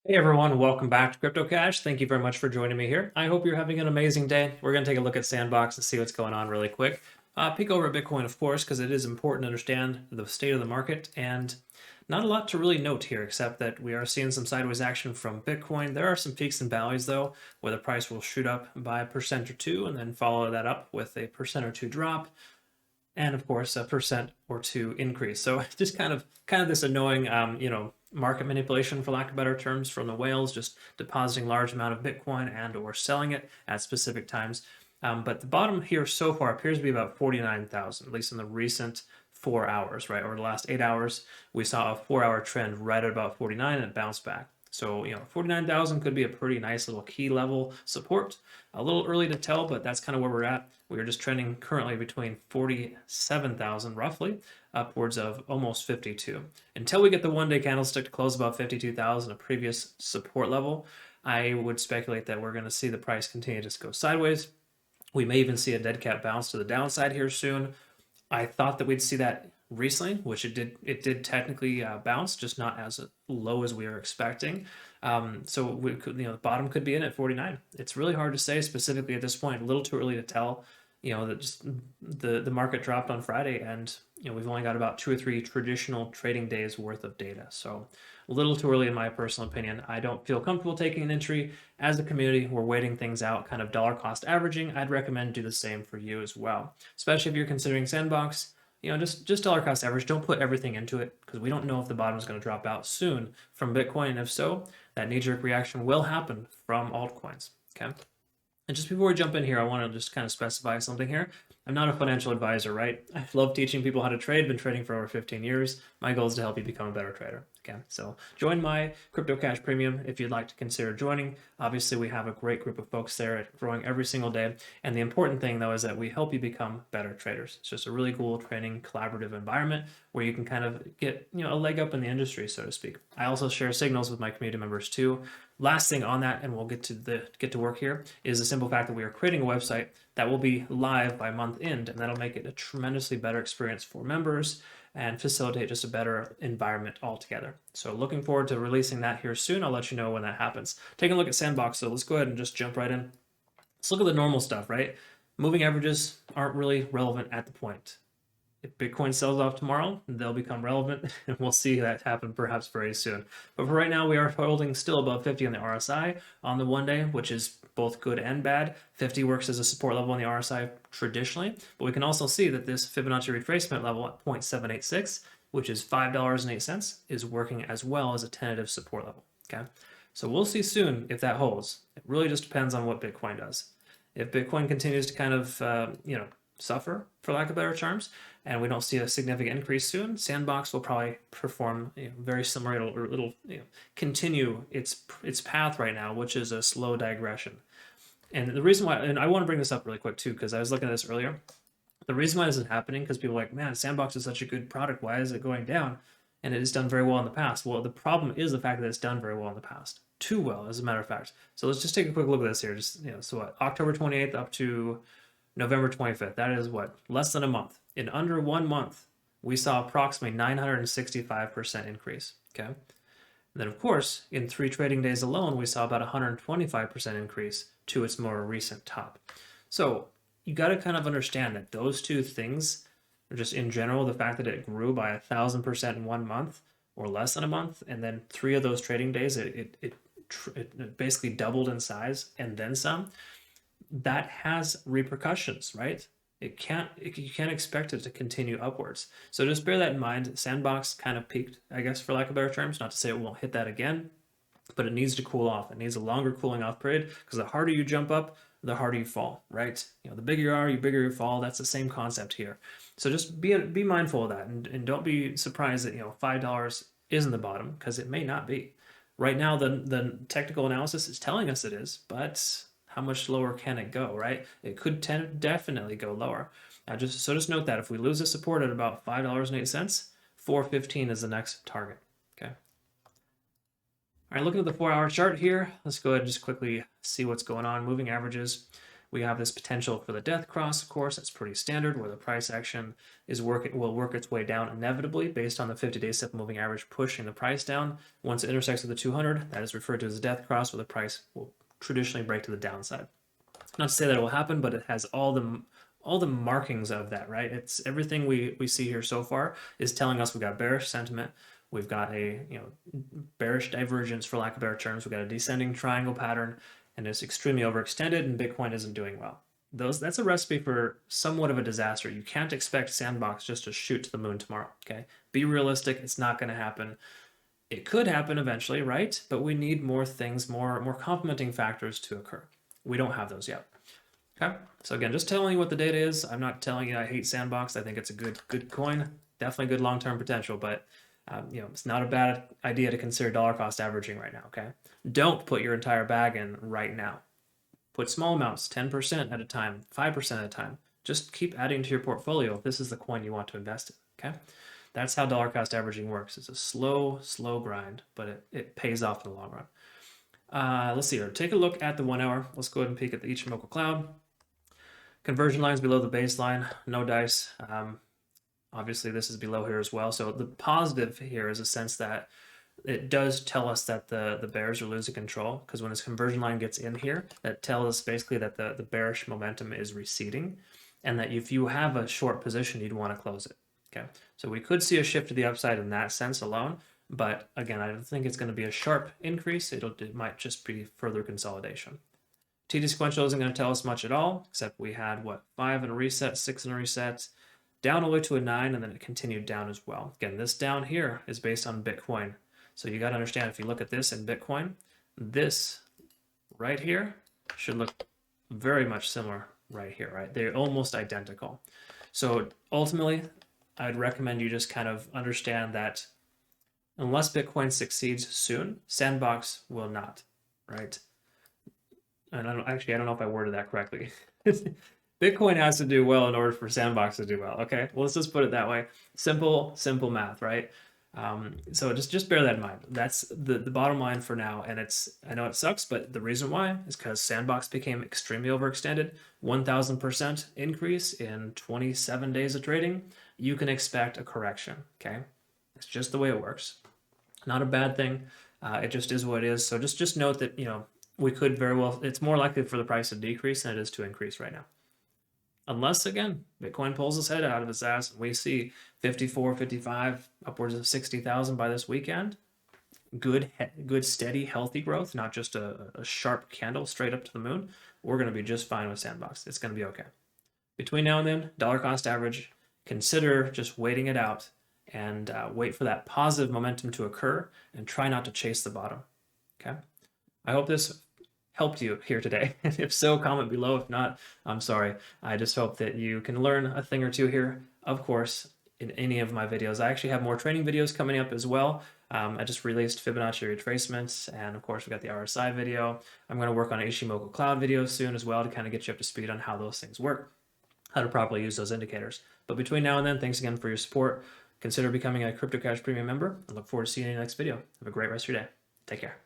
Hey everyone, welcome back to CryptoCache. Thank you very much for joining me here. I hope you're having an amazing day. We're going to take a look at Sandbox and see what's going on really quick. Peek over at Bitcoin, of course, because it is important to understand the state of the market. And not a lot to really note here, except that we are seeing some sideways action from Bitcoin. There are some peaks and valleys, though, where the price will shoot up by a percent or two and then follow that up with a percent or two drop and of course a percent or two increase. So just kind of this annoying, market manipulation, for lack of better terms, from the whales, just depositing large amount of Bitcoin and or selling it at specific times. But the bottom here so far appears to be about 49,000, at least in the recent 4 hours, right? Over the last 8 hours, we saw a 4 hour trend right at about 49 and it bounced back. So, 49,000 could be a pretty nice little key level support. A little early to tell, but that's kind of where we're at. We are just trending currently between 47,000 roughly, upwards of almost 52. Until we get the one-day candlestick to close above 52,000, a previous support level, I would speculate that we're going to see the price continue to go sideways. We may even see a dead cat bounce to the downside here soon. I thought that we'd see that recently, which it did. It did technically bounce, just not as low as we were expecting. So we could, the bottom could be in at 49. It's really hard to say specifically at this point. A little too early to tell. That just the market dropped on Friday, and we've only got about 2 or 3 traditional trading days worth of data. So a little too early in my personal opinion. I don't feel comfortable taking an entry. As a community, we're waiting things out, kind of dollar cost averaging. I'd recommend do the same for you as well, especially if you're considering Sandbox. Just dollar cost average. Don't put everything into it because we don't know if the bottom is going to drop out soon from Bitcoin. And if so, that knee-jerk reaction will happen from altcoins. Okay. And just before we jump in here, I want to just kind of specify something here. I'm not a financial advisor, right? I love teaching people how to trade. Been trading for over 15 years. My goal is to help you become a better trader. Okay, so join my CryptoCache Premium if you'd like to consider joining. Obviously, we have a great group of folks there growing every single day. And the important thing, though, is that we help you become better traders. It's just a really cool training collaborative environment where you can kind of get a leg up in the industry, so to speak. I also share signals with my community members too. Last thing on that, and we'll get to work here, is the simple fact that we are creating a website that will be live by month end, and that'll make it a tremendously better experience for members and facilitate just a better environment altogether. So looking forward to releasing that here soon. I'll let you know when that happens. Taking a look at Sandbox, so let's go ahead and just jump right in. Let's look at the normal stuff, right? Moving averages aren't really relevant at the point. If Bitcoin sells off tomorrow, they'll become relevant, and we'll see that happen perhaps very soon. But for right now, we are holding still above 50 on the RSI on the one day, which is both good and bad. 50 works as a support level on the RSI traditionally, but we can also see that this Fibonacci retracement level at 0.786, which is $5.08, is working as well as a tentative support level. Okay, so we'll see soon if that holds. It really just depends on what Bitcoin does. If Bitcoin continues to kind of, suffer, for lack of better terms, and we don't see a significant increase soon, Sandbox will probably perform very similar. It'll continue its path right now, which is a slow digression. And the reason why, and I want to bring this up really quick too, because I was looking at this earlier. The reason why this is happening, because people are like, man, Sandbox is such a good product. Why is it going down? And it has done very well in the past. Well, the problem is the fact that it's done very well in the past. Too well, as a matter of fact. So let's just take a quick look at this here. Just, so what, October 28th up to November 25th. That is what? Less than a month. In under 1 month, we saw approximately 965% increase. Okay. And then, of course, in 3 trading days alone, we saw about 125% increase to its more recent top. So you got to kind of understand that those two things, just in general, the fact that it grew by 1,000% in 1 month or less than a month, and then 3 of those trading days, it basically doubled in size and then some. That has repercussions, right? You can't expect it to continue upwards. So just bear that in mind. Sandbox kind of peaked, I guess, for lack of better terms. Not to say it won't hit that again, but it needs to cool off. It needs a longer cooling off period because the harder you jump up, the harder you fall, right? The bigger you are, the bigger you fall. That's the same concept here. So just be mindful of that, and don't be surprised that $5 isn't the bottom, because it may not be. Right now, the technical analysis is telling us it is, but how much lower can it go, right? It could definitely go lower. Just note that if we lose the support at about $5.08, 415 is the next target. Okay. All right, looking at the 4 hour chart here, let's go ahead and just quickly see what's going on. Moving averages. We have this potential for the death cross, of course. That's pretty standard, where the price action will work its way down inevitably based on the 50-day simple moving average pushing the price down. Once it intersects with the 200, that is referred to as a death cross, where the price will traditionally break to the downside. Not to say that it will happen, but it has all the markings of that, right? It's everything we see here so far is telling us we've got bearish sentiment. We've got a bearish divergence, for lack of better terms. We've got a descending triangle pattern, and it's extremely overextended, and Bitcoin isn't doing well. That's a recipe for somewhat of a disaster. You can't expect Sandbox just to shoot to the moon tomorrow, okay? Be realistic. It's not going to happen. It could happen eventually, right? But we need more things, more complementing factors to occur. We don't have those yet. Okay, so again, just telling you what the data is. I'm not telling you I hate Sandbox. I think it's a good coin, definitely good long-term potential, but it's not a bad idea to consider dollar cost averaging right now. Okay, don't put your entire bag in right now. Put small amounts, 10% at a time, 5% at a time. Just keep adding to your portfolio if this is the coin you want to invest in. Okay, that's how dollar cost averaging works. It's a slow grind, but it pays off in the long run. Let's see here. Take a look at the 1 hour. Let's go ahead and peek at the Ichimoku cloud. Conversion lines below the baseline, no dice. Obviously, this is below here as well. So the positive here is a sense that it does tell us that the bears are losing control, because when this conversion line gets in here, that tells us basically that the bearish momentum is receding, and that if you have a short position, you'd want to close it. Okay, so we could see a shift to the upside in that sense alone. But again, I don't think it's going to be a sharp increase. It might just be further consolidation. TD sequential isn't going to tell us much at all, except we had, 5 in a reset, 6 in a reset, down all the way to a 9, and then it continued down as well. Again, this down here is based on Bitcoin. So you got to understand, if you look at this in Bitcoin, this right here should look very much similar right here, right? They're almost identical. So ultimately, I'd recommend you just kind of understand that unless Bitcoin succeeds soon, Sandbox will not, right? And I don't know if I worded that correctly. Bitcoin has to do well in order for Sandbox to do well. Okay, well, let's just put it that way. Simple math, right? So just bear that in mind. That's the bottom line for now. And I know it sucks, but the reason why is because Sandbox became extremely overextended. 1,000% increase in 27 days of trading. You can expect a correction. Okay, it's just the way it works. Not a bad thing. It just is what it is. So just note that we could very well. It's more likely for the price to decrease than it is to increase right now. Unless, again, Bitcoin pulls its head out of its ass and we see 54, 55, upwards of 60,000 by this weekend. Good, steady, healthy growth, not just a sharp candle straight up to the moon. We're going to be just fine with Sandbox. It's going to be okay. Between now and then, dollar cost average, consider just waiting it out and wait for that positive momentum to occur and try not to chase the bottom. Okay? I hope this helped you here today. If so, comment below. If not, I'm sorry. I just hope that you can learn a thing or two here. Of course, in any of my videos, I actually have more training videos coming up as well. I just released Fibonacci retracements, and of course, we got the RSI video. I'm going to work on Ichimoku cloud videos soon as well to kind of get you up to speed on how those things work, how to properly use those indicators. But between now and then, thanks again for your support. Consider becoming a CryptoCache Premium member. I look forward to seeing you in the next video. Have a great rest of your day. Take care.